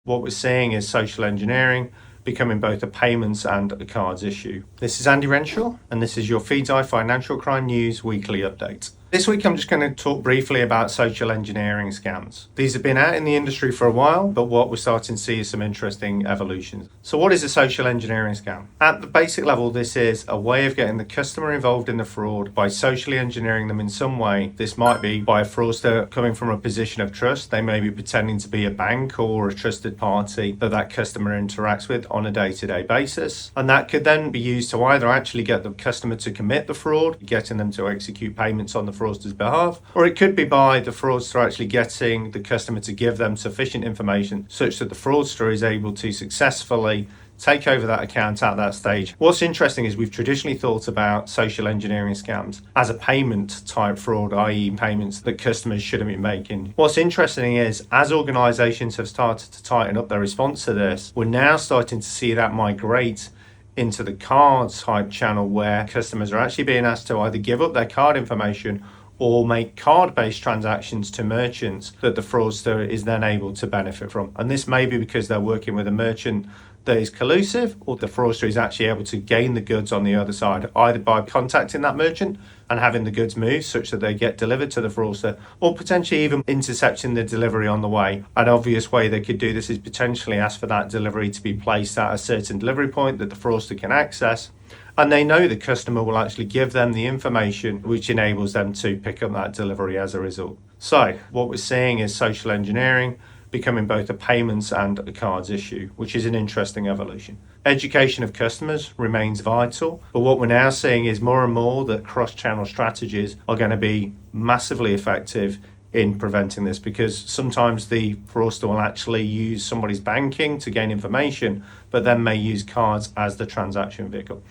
What we're seeing is social engineering becoming both a payments and a cards issue. This is Andy Renshaw, and this is your Feedzai Financial Crime News Weekly Update. This week I'm just going to talk briefly about social engineering scams. These have been out in the industry for a while, but what we're starting to see is some interesting evolutions. So what is a social engineering scam? At the basic level, this is a way of getting the customer involved in the fraud by socially engineering them in some way. This might be by a fraudster coming from a position of trust. They may be pretending to be a bank or a trusted party that customer interacts with on a day-to-day basis. And that could then be used to either actually get the customer to commit the fraud, getting them to execute payments on the fraudster's behalf, or it could be by the fraudster actually getting the customer to give them sufficient information such that the fraudster is able to successfully take over that account at that stage. What's interesting is we've traditionally thought about social engineering scams as a payment type fraud, i.e. payments that customers shouldn't be making. What's interesting is as organizations have started to tighten up their response to this, we're now starting to see that migrate into the cards type channel where customers are actually being asked to either give up their card information or make card-based transactions to merchants that the fraudster is then able to benefit from. And this may be because they're working with a merchant that is collusive, or the fraudster is actually able to gain the goods on the other side, either by contacting that merchant and having the goods moved such that they get delivered to the fraudster, or potentially even intercepting the delivery on the way. An obvious way they could do this is potentially ask for that delivery to be placed at a certain delivery point that the fraudster can access, and they know the customer will actually give them the information which enables them to pick up that delivery as a result. So what we're seeing is social engineering becoming both a payments and a cards issue, which is an interesting evolution. Education of customers remains vital, but what we're now seeing is more and more that cross-channel strategies are going to be massively effective in preventing this, because sometimes the fraudster will actually use somebody's banking to gain information, but then may use cards as the transaction vehicle.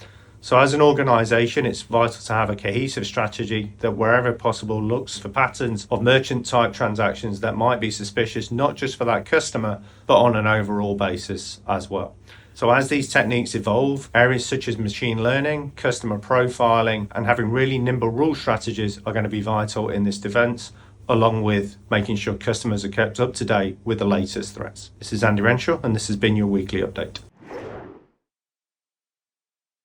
So as an organization, it's vital to have a cohesive strategy that wherever possible looks for patterns of merchant type transactions that might be suspicious, not just for that customer, but on an overall basis as well. So as these techniques evolve, areas such as machine learning, customer profiling, and having really nimble rule strategies are going to be vital in this defense, along with making sure customers are kept up to date with the latest threats. This is Andy Renshaw, and this has been your weekly update.